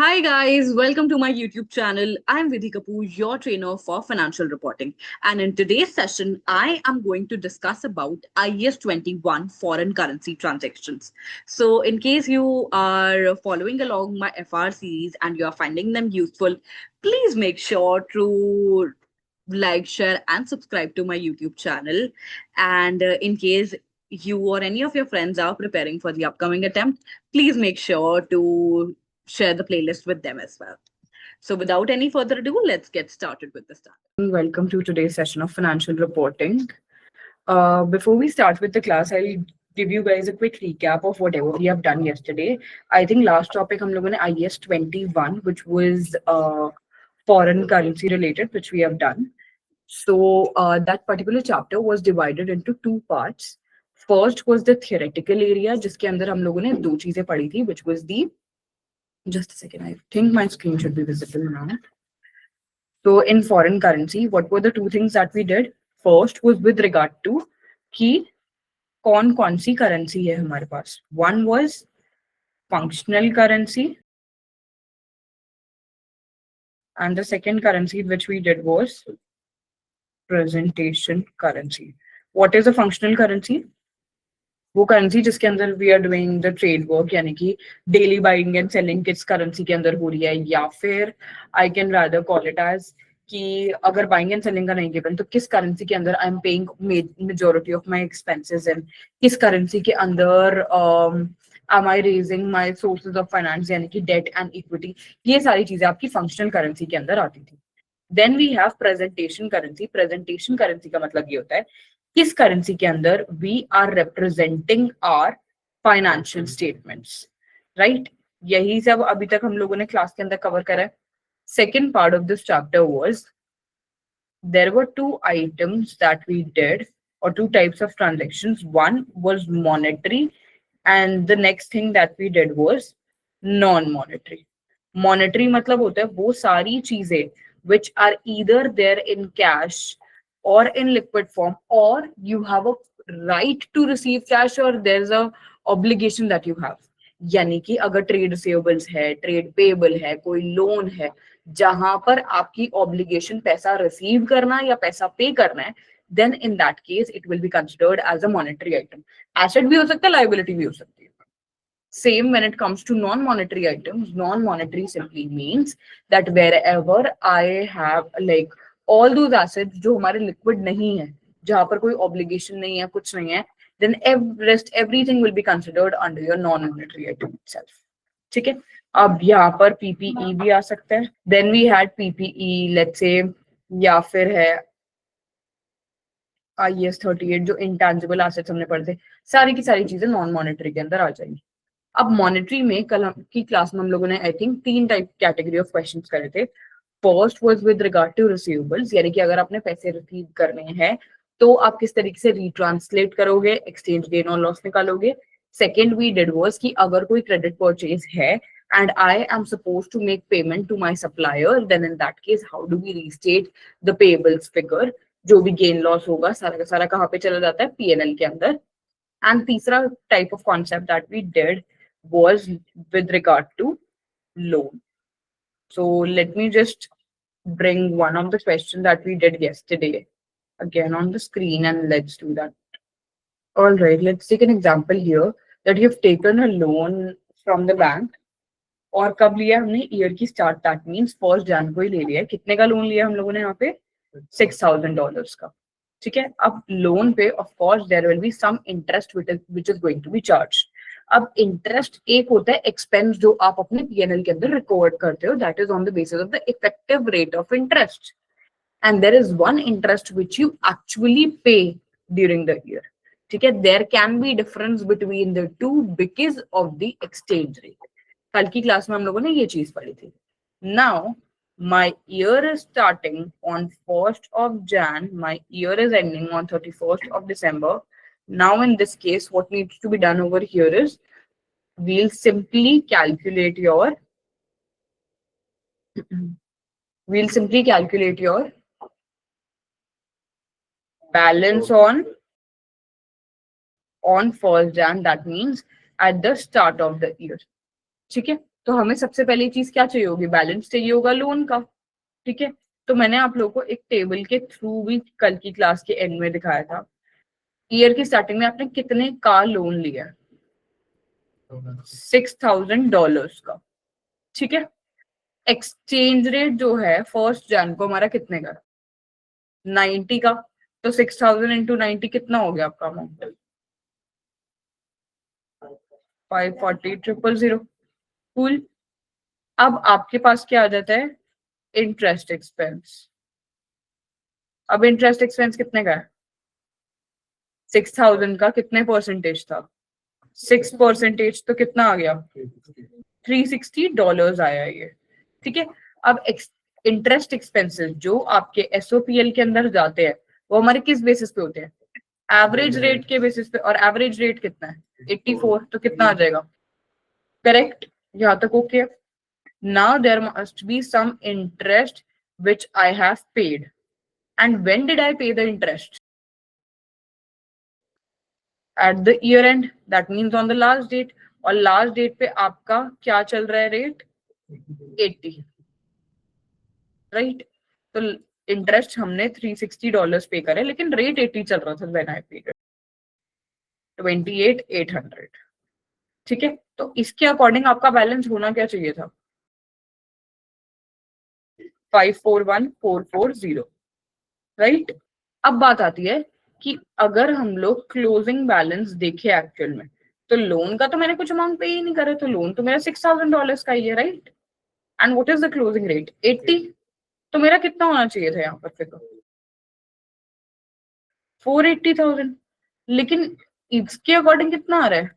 Hi guys, welcome to my YouTube channel. I'm Vidhi Kapoor, your trainer for financial reporting. And in today's session, I am going to discuss about IAS 21 foreign currency transactions. So in case you are following along my FR series and you are finding them useful, please make sure to like, share, and subscribe to my YouTube channel. And in case you or any of your friends are preparing for the upcoming attempt, please make sure to share the playlist with them as well. So, without any further ado, let's get started with the start. Welcome to today's session of financial reporting. Before we start with the class, I'll give you guys a quick recap of whatever we have done yesterday. I think last topic हम लोगों ने IS 21, which was foreign currency related, which we have done. So that particular chapter was divided into two parts. First was the theoretical area, जिसके अंदर हम लोगों ने दो चीजें पढ़ी थी, which was the just a second. I think my screen should be visible now. So in foreign currency, what were the two things that we did? First was with regard to कि कौन सी currency है हमारे पास. One was functional currency, and the second currency which we did was presentation currency. What is a functional currency? वो currency जिसके अंदर we are doing the trade work, यानी कि daily buying and selling किस currency के अंदर हो रही है, या फिर I can rather call it as कि अगर बाइंग एंड सेलिंग का नहीं गिवन तो किस करेंसी के अंदर I am paying majority of my expenses and किस करेंसी के अंदर am I raising my sources of finance, यानी कि डेट एंड इक्विटी. ये सारी चीजें आपकी फंक्शनल करेंसी के अंदर आती थी. Then we have presentation currency. Presentation currency का मतलब ये होता है किस करेंसी के अंदर we are representing our financial statements, right. यही सब अभी तक हम लोगों ने क्लास के अंदर कवर करा है. Second part of this chapter was there were two items that we did, or two types of transactions. One was monetary, and the next thing that we did was non-monetary. Monetary मतलब होता है वो सारी चीजें which are either there in cash or in liquid form, or you have a right to receive cash, or there's a obligation that you have. यानी कि अगर trade receivables है, ट्रेड पेएबल है, कोई लोन है, जहां पर आपकी ऑब्लिगेशन पैसा रिसीव करना या पैसा पे करना है, then in that case it will be considered as a monetary item. Asset भी हो सकता है, liability भी हो सकती है. Same when it comes to non-monetary items. Non-monetary simply means that wherever I have like all those assets जो हमारे liquid नहीं है, जहां पर कोई obligation नहीं है, कुछ नहीं है, then everything will be considered under your non-monetary item itself. ठीक है. अब यहाँ पर PPE भी आ सकता है. Then we had PPE, let's say, या फिर है IAS 38 जो इंटेंजिबल एसेट्स हमने पढ़े थे. सारी की सारी चीजें नॉन मॉनेटरी के अंदर आ जाएंगी. अब मॉनेटरी में कल की क्लास में हम लोगों ने आई थिंक तीन टाइप कैटेगरी ऑफ क्वेश्चंस करे थे. First was with regard to receivables, यानी कि अगर आपने पैसे रिसीव करने हैं तो आप किस तरीके से रिट्रांसलेट करोगे, एक्सचेंज गेन और लॉस निकालोगे. सेकेंड वी डिड वाज कि अगर कोई क्रेडिट परचेज है and I am supposed to make payment to my supplier, then in that case how do we restate the payables figure. जो भी गेन लॉस होगा सारा का सारा कहाँ पे चला जाता है, पीएनएल के अंदर. एंड तीसरा type of concept that we did was with regard to loan. So let me just bring one of the questions that we did yesterday again on the screen, and let's do that. All right, let's take an example here that you've taken a loan from the bank. और कब लिया हमने, year की start, that means 1 जनवरी को ही ले लिया है. कितने का लोन लिया हम लोगों ने यहाँ पे, $6,000 का. ठीक है. अब लोन पे of course there will be some interest which is going to be charged. अब इंटरेस्ट एक होता है एक्सपेंस जो आप अपने पीएनएल के अंदर रिकॉर्ड करते हो, that is on the basis of the effective rate of interest, and there is one interest which you actually pay during the year. ठीक है. There can be difference between the two because of the exchange rate. कल की class में हम लोगों ने ये चीज पढ़ी थी. Now my year is starting on 1st of Jan, my year is ending on 31st of December. Now in this case what needs to be done over here is we'll simply calculate your balance on 1st Jan, that means at the start of the year. ठीक है. तो हमें सबसे पहली चीज क्या चाहिए होगी, बैलेंस चाहिए होगा लोन का। ठीक है, तो मैंने आप लोगों को एक टेबल के थ्रू भी कल की क्लास के एंड में दिखाया था। ईयर की स्टार्टिंग में आपने कितने का लोन लिया, $6,000 का। ठीक है, एक्सचेंज रेट जो है 1 जन को हमारा कितने का, 90 का। तो 6,000 इंटू 90 कितना हो गया आपका अमाउंट, 540,000। कूल। अब आपके पास क्या आ जाता है, इंटरेस्ट एक्सपेंस। अब इंटरेस्ट एक्सपेंस कितने का है, 6,000 का कितने परसेंटेज था, 6%। तो कितना आ गया, $360 आया ये। ठीक है, अब इंटरेस्ट एक्सपेंसेस जो आपके एसओपीएल के अंदर जाते हैं वो हमारे किस बेसिस पे होते हैं, एवरेज रेट के बेसिस पे। और एवरेज रेट कितना है, 84। तो कितना आ जाएगा, करेक्ट, यहाँ तक okay. Now there must be some interest which I have paid. And when did I pay the interest? At the year end. That means on the last date. और last date पे आपका क्या चल रहा है rate, 80, right. तो interest हमने $360 पे करे, लेकिन रेट 80 चल रहा था व्हेन आई पेड 28,800। ठीक है, तो इसके अकॉर्डिंग आपका बैलेंस होना क्या चाहिए था, 541,440, राइट। अब बात आती है कि अगर हम लोग क्लोजिंग बैलेंस देखें एक्चुअल में, तो लोन का तो मैंने कुछ अमाउंट पे ही नहीं करे, तो लोन तो मेरा $6,000 का ही है, right. And what is the closing rate, 80। तो मेरा कितना होना चाहिए था यहाँ पर फिर, 480,000। लेकिन इसके अकॉर्डिंग कितना आ रहा है,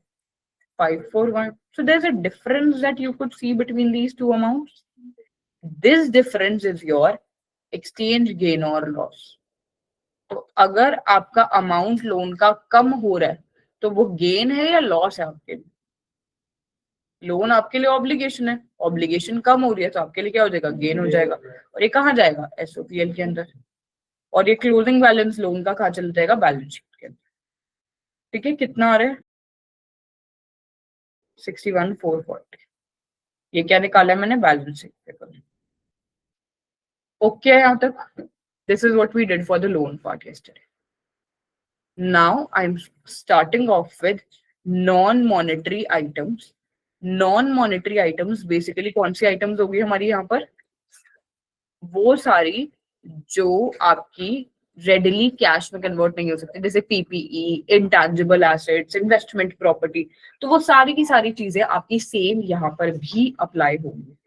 541। So there's a difference that you could see between these two amounts. This difference is your exchange gain or loss. तो अगर आपका अमाउंट लोन का कम हो रहा है तो वो गेन है या लॉस है आपके लिए, लोन आपके लिए ऑब्लिगेशन है, ऑब्लिगेशन कम हो रही है तो आपके लिए क्या हो जाएगा, गेन हो जाएगा। और ये कहाँ जाएगा, एसओपीएल के अंदर। और ये क्लोजिंग बैलेंस लोन का कहाँ चल जाएगा, बैलेंस शीट के अंदर। ठीक है, कितना आ रहा है, 61,440। ये क्या निकाला है मैंने, बैलेंस शीट पेपर। ओके है यहाँ तक। This is what we did for the loan part yesterday. Now I am starting off with non monetary items. Non monetary items basically कौन सी आइटम्स होगी हमारी यहाँ पर, वो सारी जो आपकी रेडिली कैश में कन्वर्ट नहीं हो सकती, जैसे PPE, intangible assets, investment property. तो वो सारी की सारी चीजें आपकी सेम यहाँ पर भी अप्लाई होंगी।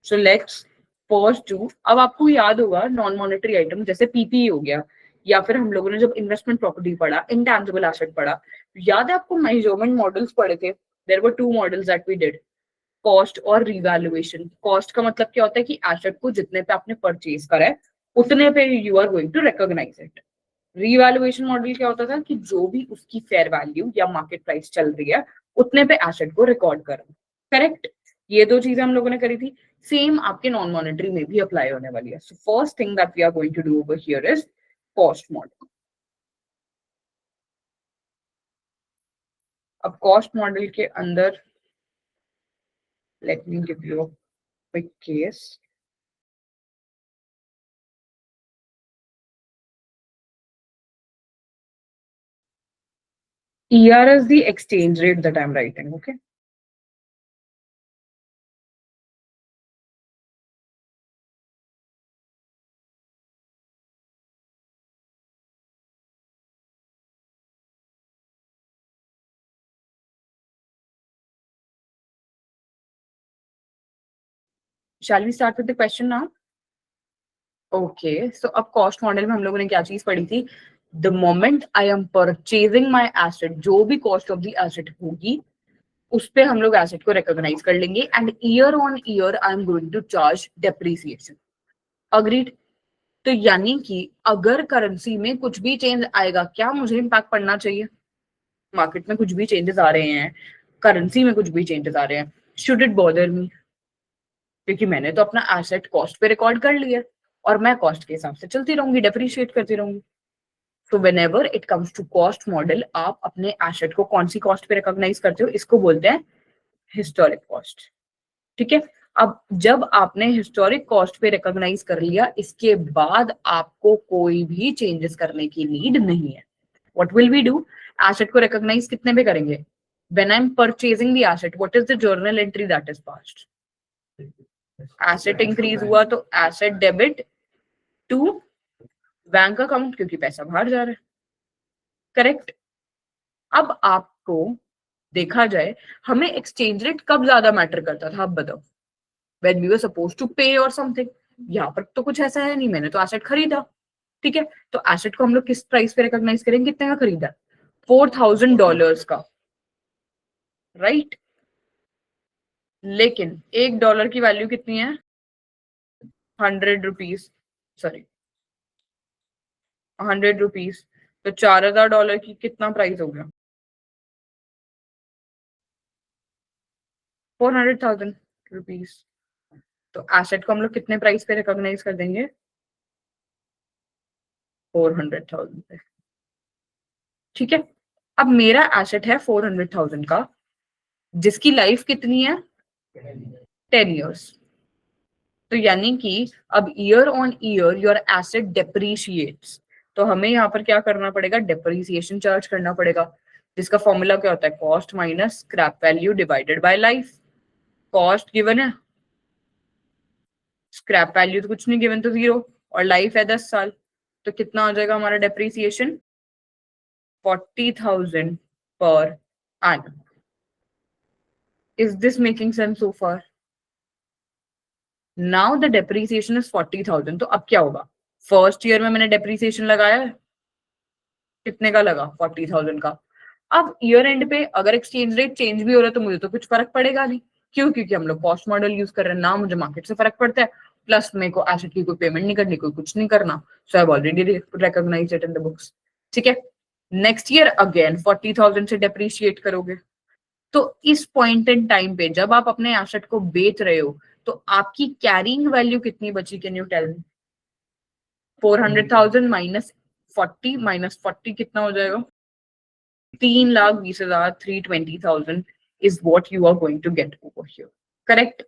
सो लेट्स फर्स्ट डू, अब आपको याद होगा नॉन मॉनेटरी आइटम जैसे पीपीई हो गया, या फिर हम लोगों ने जब इन्वेस्टमेंट प्रॉपर्टी पढ़ा, इंटैंजिबल एसेट पढ़ा, याद है आपको मेजरमेंट मॉडल्स पढ़े थे, there were 2 models that we did, cost और रिवैल्यूएशन। कॉस्ट का मतलब क्या होता है कि एसेट को जितने पे आपने परचेज करा है उतने पे you are going to recognise it. Revaluation model क्या होता था कि जो भी उसकी फेयर वैल्यू या मार्केट प्राइस चल रही है उतने पे एसेट को रिकॉर्ड करना। करेक्ट, ये दो चीजें हम लोगों ने करी थी, सेम आपके नॉन मॉनेटरी में भी अप्लाई होने वाली है। So first thing that we are going to do over here is cost model. अब कॉस्ट मॉडल के अंदर let me give you a quick case. ER is the exchange rate that I'm writing, okay? Shall we start with the question now? Okay, so अब cost model में हम लोगों ने क्या चीज पढ़ी थी, the moment I am purchasing my asset, जो भी कॉस्ट ऑफ द एसेट होगी उस पे हम लोग एसेट को रिकॉग्नाइज कर लेंगे, and year on year I am going to charge depreciation. Agreed. तो यानी कि अगर करेंसी में कुछ भी चेंज आएगा, क्या मुझे इम्पैक्ट पड़ना चाहिए, मार्केट में कुछ भी चेंजेस आ रहे हैं, करेंसी में कुछ भी चेंजेस आ रहे हैं, शुड इट बॉदर मी, क्योंकि मैंने तो अपना एसेट कॉस्ट पे रिकॉर्ड कर लिया और मैं कॉस्ट के हिसाब से चलती रहूंगी, डेप्रिशिएट करती रहूंगी। So whenever it comes to cost model, आप अपने एसेट को कौन सी कॉस्ट पे रिकॉग्नाइज करते हो, इसको बोलते हैं हिस्टोरिक कॉस्ट। ठीक है। अब जब आपने हिस्टोरिक कॉस्ट पे रिकॉग्नाइज कर लिया, इसके बाद आपको कोई भी चेंजेस करने की नीड नहीं है। What will we do? Asset को रिकॉग्नाइज कितने पे करेंगे? When I am purchasing the asset, what is the journal entry that is passed? Asset increase हुआ तो asset debit to bank account, क्योंकि पैसा बाहर जा रहा है। करेक्ट। अब आपको देखा जाए, हमें एक्सचेंज रेट कब ज्यादा मैटर करता था, आप बताओ। when we were supposed to pay or something। यहाँ पर तो कुछ ऐसा है नहीं, मैंने तो एसेट खरीदा। ठीक है, तो एसेट को हम लोग किस प्राइस पे रिकॉग्नाइज करेंगे? कितने का खरीदा? $4,000 का, राइट। लेकिन $1 की वैल्यू कितनी है? 100 रुपीज, सॉरी 100 रुपीज। तो $4,000 की कितना प्राइस हो गया? 400,000 रुपीज। तो एसेट को हम लोग कितने प्राइस पे रिकॉग्नाइज कर देंगे? 400,000 पे। ठीक है, अब मेरा एसेट है 400,000 का, जिसकी लाइफ कितनी है? 10 years। तो यानी कि अब year on year your asset depreciates. तो हमें यहाँ पर क्या करना पड़ेगा? डेप्रीसिएशन चार्ज करना पड़ेगा, जिसका फॉर्मूला क्या होता है? Cost minus scrap value divided by life. Cost given है, स्क्रैप वैल्यू तो कुछ नहीं गिवन, तो 0, और लाइफ है 10 साल। तो कितना हो जाएगा हमारा डेप्रीसिएशन? 40,000 पर annum। Is this making sense so far? Now the depreciation is 40,000। तो अब क्या होगा? फर्स्ट ईयर में मैंने डेप्रीसिएशन लगाया है, कितने का लगा? 40,000 का। अब ईयर एंड पे अगर एक्सचेंज रेट चेंज भी हो रहा है तो मुझे तो कुछ फर्क पड़ेगा नहीं। क्यों? क्योंकि हम लोग कॉस्ट मॉडल यूज कर रहे हैं ना, मुझे मार्केट से फर्क पड़ता है। प्लस मेरे को एसेट की कोई पेमेंट नहीं करनी, कोई कुछ नहीं करना। So I have already recognised it in the books. ठीक है, नेक्स्ट ईयर अगेन 40,000 से डेप्रीशिएट करोगे। तो इस पॉइंट इन टाइम पे जब आप अपने एसेट को बेच रहे हो, तो आपकी कैरिंग वैल्यू कितनी बची? Can you tell me? 400,000 -40 कितना हो जाएगा? 3,20,000, 320,000 is what you are going to get over here. Correct.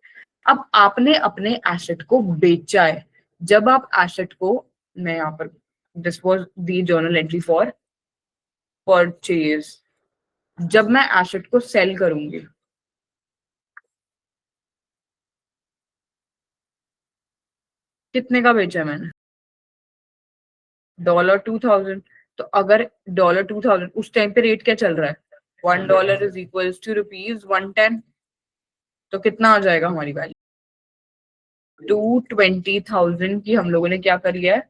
अब आपने अपने एसेट को बेचा है। जब आप एसेट को, मैं यहाँ पर, this was the journal entry for purchase. जब मैं एसेट को सेल करूंगी, कितने का बेचा है मैंने? $2,000। तो अगर $2,000 उस टाइम पे रेट क्या चल रहा है? $1 इज इक्वल टू ₹110। तो कितना आ जाएगा हमारी वैल्यू? 220,000 की हम लोगों ने क्या करी है?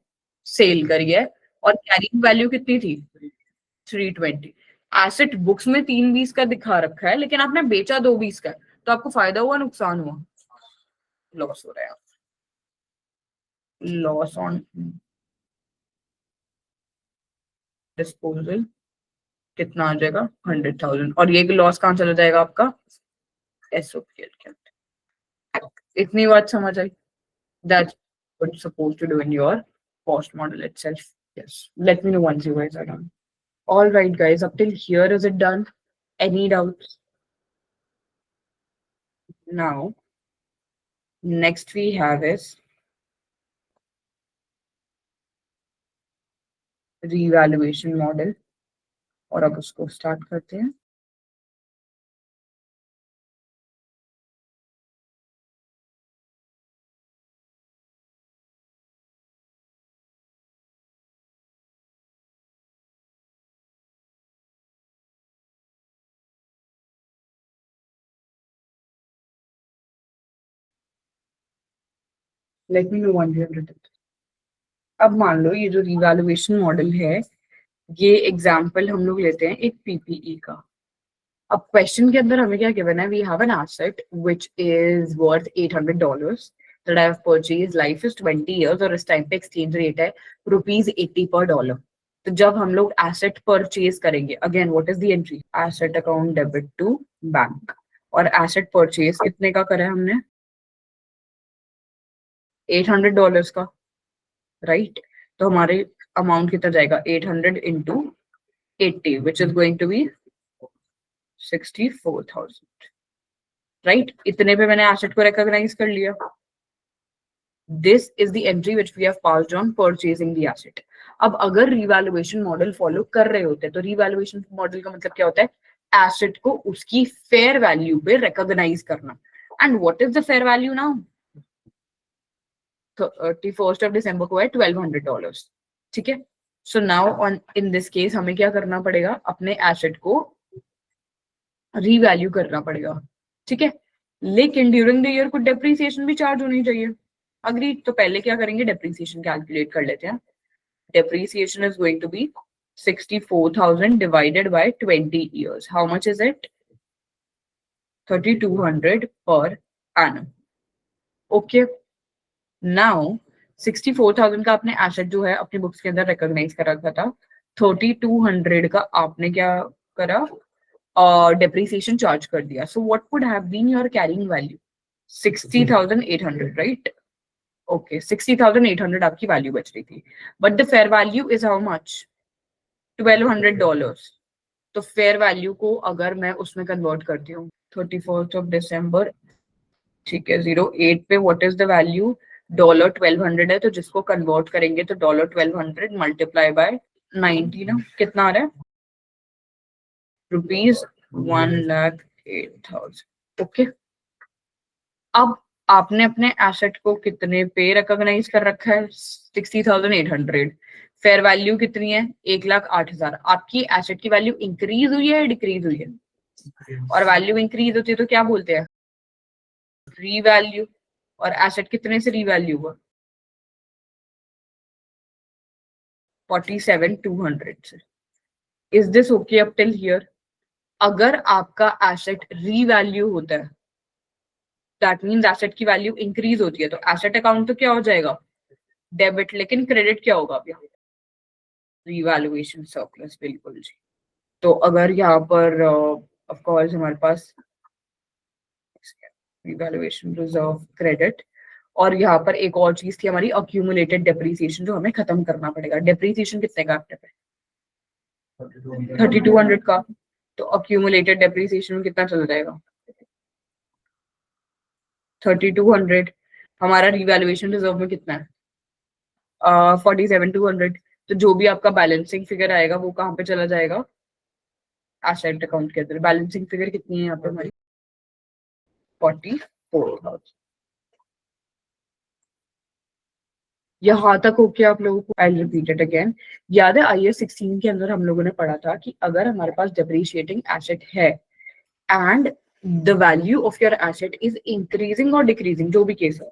सेल करी है। और कैरिंग वैल्यू कितनी थी? 320। एसेट बुक्स में 320 का दिखा रखा है, लेकिन आपने बेचा 220 का है। तो आपको फायदा हुआ, नुकसान हुआ? लॉस हो रहा है। लॉस ऑन डिस्पोजल कितना आ जाएगा? 100,000। और ये लॉस कहाँ चला जाएगा आपका? एसओपीएल के अंदर। इतनी बात समझ आई? That's what you're supposed to do in your cost model itself. Yes. Let me know once you guys are done. All right, guys. Up till here, is it done? Any doubts? Now, next we have is revaluation model. और अब उसको start करते हैं। Let me know once you have written. अब मान लो ये जो revaluation model है, ये एग्जाम्पल हम लोग लेते हैं एक पीपीई का। अब क्वेश्चन के अंदर हमें क्या गिवन है? We have an asset which is worth $800 that I have purchased, life is 20 years, और इस टाइम पे एक्सचेंज रेट है ₹80 पर डॉलर। तो जब हम लोग एसेट परचेज करेंगे, again what is the entry? Asset account debit to bank. और एसेट परचेज कितने का करा है हमने? $800 का, राइट। तो हमारे अमाउंट कितना जाएगा? 800 into 80, which is going to be 64,000। Right, इतने पे मैंने एसेट को रिकॉग्नाइज कर लिया. This is the entry which we have passed on purchasing the asset. अब अगर रिवैल्यूएशन मॉडल फॉलो कर रहे होते तो रिवैल्यूएशन मॉडल का मतलब क्या होता है, एसेट को उसकी फेयर वैल्यू पे रिकॉग्नाइज करना. And what is the fair value now? 31st of December को है $1200. ठीक है. So now on in this case हमें क्या करना पड़ेगा, अपने एसेट को रीवैल्यू करना पड़ेगा. ठीक है. लेकिन ड्यूरिंग द ईयर कुछ डेप्रिसिएशन भी चार्ज होनी चाहिए. अग्री. तो पहले क्या करेंगे, डेप्रिसिएशन कैलकुलेट कर लेते हैं. Depreciation is going to be 64,000 divided by 20 years. How much is it? 3,200 per annum. Okay. Now 64,000 का आपने एसेट जो है अपनी बुक्स के अंदर रिकॉग्नाइज कर रखा था. 3,200 का आपने क्या करा, डेप्रिसिएशन चार्ज कर दिया. So what would have been your carrying value? 60,800, right? Okay, 60,800 आपकी वैल्यू बच रही थी. But the fair value is how much? $1,200. तो फेयर वैल्यू को अगर मैं उसमें कन्वर्ट करती हूँ, 31st ऑफ दिसंबर, ठीक है, 08 पे व्हाट इज द वैल्यू? $1,200 है. तो जिसको कन्वर्ट करेंगे तो $1,200 मल्टीप्लाई बाय 90 ना, कितना आ रहा है? ₹1,08,000. ओके. अब आपने अपने एसेट को कितने पे रिकॉग्नाइज कर रखा है? 60,800. फेयर वैल्यू कितनी है? 1,08,000. आपकी एसेट की वैल्यू इंक्रीज हुई है, डिक्रीज हुई है? और वैल्यू इंक्रीज होती है तो क्या बोलते हैं? रीवैल्यू. और एसेट कितने से रीवैल्यू हुआ? 47,200 से. Is this okay up till here? अगर आपका एसेट रीवैल्यू होता है, दैट मीन्स एसेट की वैल्यू इंक्रीज होती है, तो एसेट अकाउंट तो क्या हो जाएगा? डेबिट. लेकिन क्रेडिट क्या होगा अभी? Revaluation surplus. बिल्कुल जी. तो अगर यहाँ पर ऑफ कोर्स हमारे पास रीवैल्यूएशन रिजर्व क्रेडिट, और यहाँ पर एक और चीज थी हमारी अक्यूमुलेटेड डेप्रिसिएशन, जो हमें खत्म करना पड़ेगा. डेप्रिसिएशन कितने का आपने पे? 3,200 का. तो अक्यूमुलेटेड डेप्रिसिएशन में कितना चल जाएगा? 3,200. हमारा रिवैल्यूएशन रिजर्व में कितना है? 47,200. तो जो भी आपका बैलेंसिंग फिगर आएगा वो कहाँ पे चला जाएगा? एसेट अकाउंट के अंदर. बैलेंसिंग फिगर कितनी है यहाँ पे हमारी? 44,000. यहाँ तक होके आप लोगों को आई रिपीट इट अगेन. याद है IAS 16 के अंदर हम लोगों ने पढ़ा था कि अगर हमारे पास डेप्रिशिएटिंग एसेट है and the value of your asset is increasing और डिक्रीजिंग, जो भी केस है,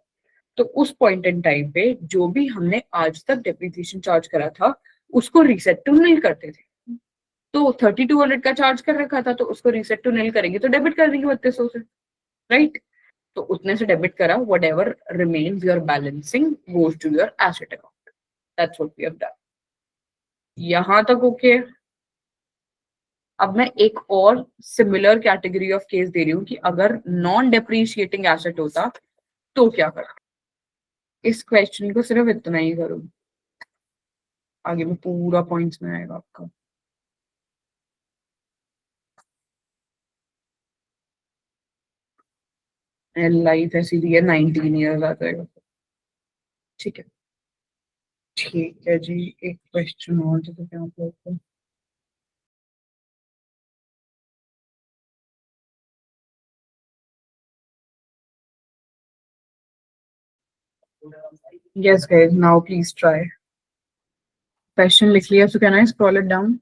तो उस पॉइंट इन टाइम पे जो भी हमने आज तक डेप्रिसिएशन चार्ज करा था उसको रीसेट टू नील करते थे. तो 3,200 का चार्ज कर रखा था तो उसको रीसेट टू नील करेंगे तो डेबिट कर देंगे 3200 से. राइट. तो उतने से डेबिट करा, whatever remains your balancing goes to your asset account. That's what we have done. यहां तक ओके. अब मैं एक और सिमिलर कैटेगरी ऑफ केस दे रही हूँ कि अगर नॉन डेप्रिशिएटिंग एसेट होता तो क्या करा. इस क्वेश्चन को सिर्फ इतना ही करूँ, आगे में पूरा पॉइंट्स में आएगा आपका. लाइफ ऐसी दी है 19 ईयर्स आ जाएगा. ठीक है. ठीक है जी. एक क्वेश्चन और देते हैं आप लोग को. Yes guys, now please try. Question लिख लिया तो can I scroll it down?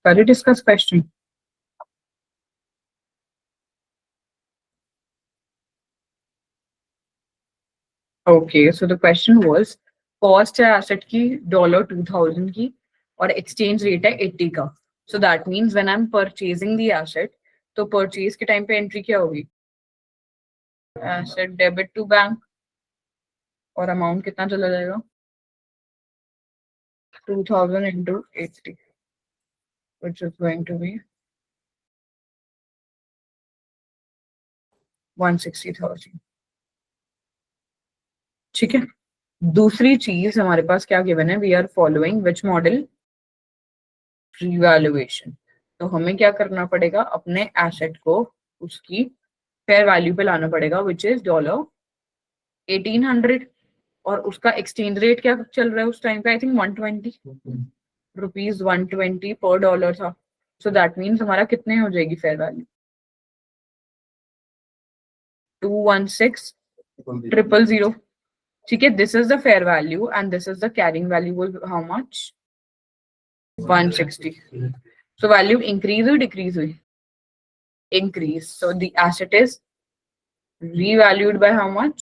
Can you discuss question? Okay, so the question was cost है asset की $2000 की और exchange rate है 80 का. So that means when I'm purchasing the asset, तो purchase के time पे entry क्या होगी? Asset debit to bank और amount कितना चला जाएगा? 2000 into 80, which is going to be 160,000. ठीक है. दूसरी चीज हमारे पास क्या गिवन है? We are following which model? Revaluation. तो हमें क्या करना पड़ेगा? अपने एसेट को उसकी फेयर वैल्यू पे लाना पड़ेगा, विच इज $1800 और उसका एक्सचेंज रेट क्या चल रहा है उस टाइम पे? आई थिंक 120 रुपीज 120 पर डॉलर था. सो दैट मीन्स हमारा कितने हो जाएगी फेयर वैल्यू? 216,000. ठीक है. This is the fair value and this is the carrying value. How much? 160. So value increase or decrease हुई? Increase. So the asset is revalued by how much?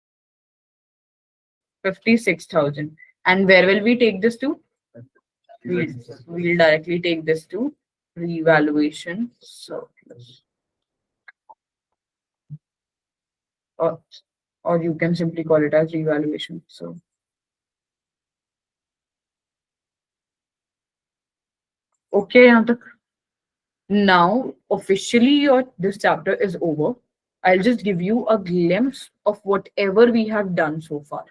56,000. And where will we take this to? We'll directly take this to revaluation surplus. Or you can simply call it as revaluation. So okay, यहाँ तक. Now officially this chapter is over. I'll just give you a glimpse of whatever we have done so far.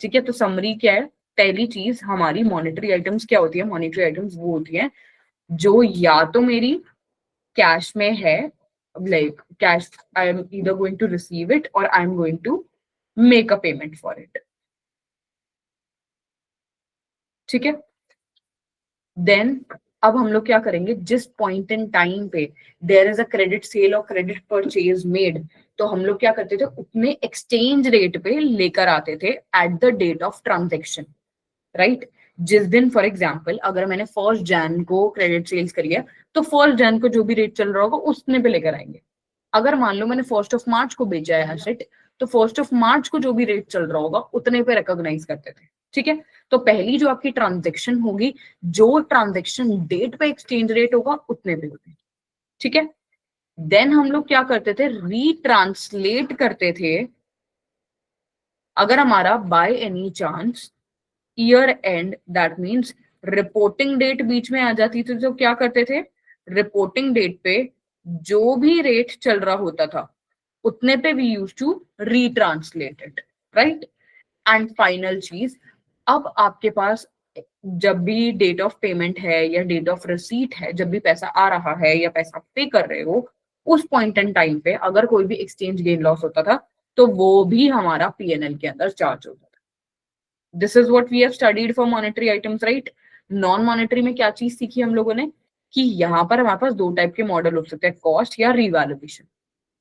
ठीक है. तो summary क्या है? पहली चीज हमारी मॉनेटरी आइटम्स क्या होती है? मॉनेटरी आइटम्स वो होती हैं जो या तो मेरी कैश में है, like cash I am either going to receive it और I am going to make a payment for it. ठीक है. देन अब हम लोग क्या करेंगे? जिस पॉइंट इन टाइम पे there is a credit sale और क्रेडिट परचेज मेड, तो हम लोग क्या करते थे? उतने एक्सचेंज रेट पे लेकर आते थे at the date of transaction. Right. जिस दिन फॉर एग्जाम्पल अगर मैंने 1 Jan को क्रेडिट सेल्स करी है, तो 1 Jan को जो भी रेट चल रहा होगा उतने पे लेकर आएंगे. अगर मान लो मैंने 1 March को बेचा है एसेट, तो 1 March को जो भी रेट चल रहा होगा उतने पे रिकॉग्नाइज करते थे. ठीक है. तो पहली जो आपकी ट्रांजेक्शन होगी, जो ट्रांजेक्शन डेट पे एक्सचेंज रेट होगा उतने पे होगी. ठीक है. देन हम लोग क्या करते थे? रीट्रांसलेट करते थे. अगर हमारा by any chance year end, that means reporting date बीच में आ जाती थी, तो क्या करते थे? रिपोर्टिंग डेट पे जो भी रेट चल रहा होता था उतने पे we use to retranslate it. Right. And final चीज, अब आपके पास जब भी डेट ऑफ पेमेंट है या डेट ऑफ रिसीट है, जब भी पैसा आ रहा है या पैसा पे कर रहे हो, उस पॉइंट इन टाइम पे अगर कोई भी एक्सचेंज गेन लॉस होता था तो वो भी हमारा पीएनएल के अंदर चार्ज होता था. This is what we have studied for monetary items. Right. Non monetary में क्या चीज सीखी हम लोगों ने? कि यहाँ पर हमारे पास 2 टाइप के मॉडल हो सकते हैं, कॉस्ट या रिवैल्यूएशन.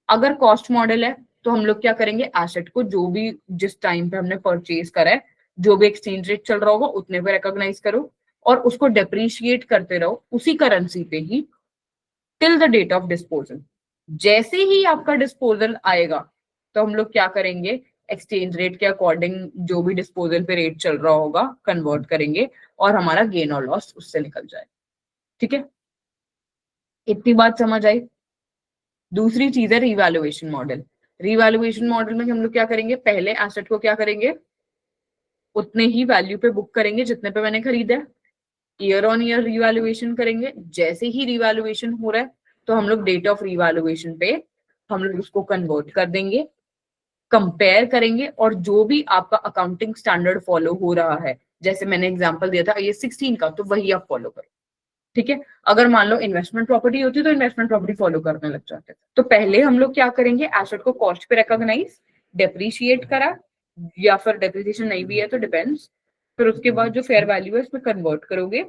अगर कॉस्ट मॉडल है तो हम लोग क्या करेंगे? एसेट को जो भी जिस टाइम पे हमने परचेज करा है, जो भी एक्सचेंज रेट चल रहा होगा उतने पे रिकॉग्नाइज करो और उसको डेप्रिशिएट करते रहो उसी करेंसी पे ही till the date of disposal. जैसे ही आपका डिस्पोजल आएगा तो हम लोग क्या करेंगे? एक्सचेंज रेट के अकॉर्डिंग जो भी डिस्पोजल पे रेट चल रहा होगा कन्वर्ट करेंगे और हमारा गेन और लॉस उससे निकल जाए. ठीक है. इतनी बात समझ आई? दूसरी चीज है रिवैल्यूएशन मॉडल. रिवैल्यूएशन मॉडल में हम लोग क्या करेंगे? पहले एसेट को क्या करेंगे? उतने ही वैल्यू पे बुक करेंगे जितने पे मैंने खरीदा है. ईयर ऑन ईयर रिवैल्यूएशन करेंगे. जैसे ही रिवैल्यूएशन हो रहा है तो हम लोग डेट ऑफ रिवैल्यूएशन पे हम लोग उसको कन्वर्ट कर देंगे, कंपेयर करेंगे और जो भी आपका अकाउंटिंग स्टैंडर्ड फॉलो हो रहा है, जैसे मैंने एग्जांपल दिया था IAS 16 का, तो वही आप फॉलो करो. ठीक है. अगर मान लो इन्वेस्टमेंट प्रॉपर्टी होती तो इन्वेस्टमेंट प्रॉपर्टी फॉलो करने लग जाते. तो पहले हम लोग क्या करेंगे? एसेट को कॉस्ट पे रिकॉग्नाइज, डेप्रिशिएट करा, या फिर डेप्रिसिएशन नहीं भी है तो डिपेंड्स. फिर उसके बाद जो फेयर वैल्यू है उसमें कन्वर्ट करोगे,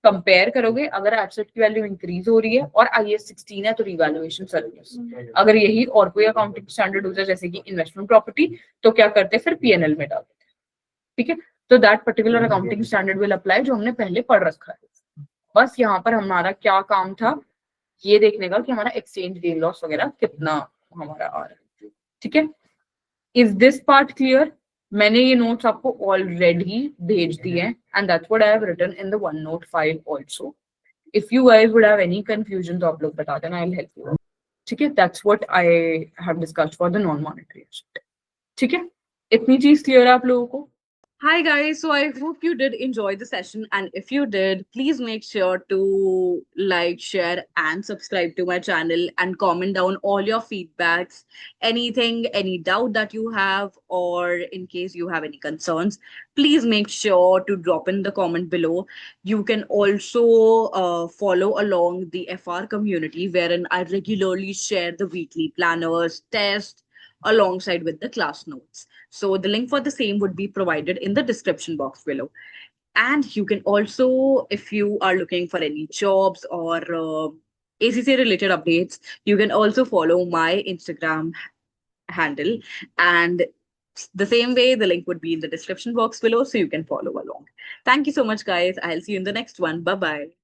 कंपेयर करोगे. अगर एसेट की वैल्यू इंक्रीज हो रही है और IAS 16 है तो रिवैल्यूएशन सर्विस. अगर यही और कोई अकाउंटिंग स्टैंडर्ड होता है जैसे कि इन्वेस्टमेंट प्रॉपर्टी, तो क्या करते हैं? फिर पीएनएल में डालते हैं. ठीक है. तो that particular accounting standard will apply जो हमने पहले पढ़ रखा है. बस यहाँ पर हमारा क्या काम था, ये देखने का कि हमारा एक्सचेंज गेन लॉस वगैरह कितना हमारा आ रहा है। ठीक है, इज दिस पार्ट क्लियर? मैंने ये नोट्स आपको ऑलरेडी भेज दिए हैं and that's what I have written in the one note file also. If you guys would have any confusion तो आप लोग बता देना, आई विल हेल्प यू। ठीक है, that's what I have discussed for the non monetary asset. ठीक है, इतनी चीज क्लियर है आप लोगों को? Hi guys, so I hope you did enjoy the session, and if you did, please make sure to like, share, and subscribe to my channel and comment down all your feedbacks, anything, any doubt that you have, or in case you have any concerns, please make sure to drop in the comment below. You can also follow along the FR community wherein I regularly share the weekly planners, tests, alongside with the class notes. So the link for the same would be provided in the description box below. And you can also, if you are looking for any jobs or ACC related updates, you can also follow my Instagram handle. And the same way, the link would be in the description box below, so you can follow along. Thank you so much, guys. I'll see you in the next one. Bye bye.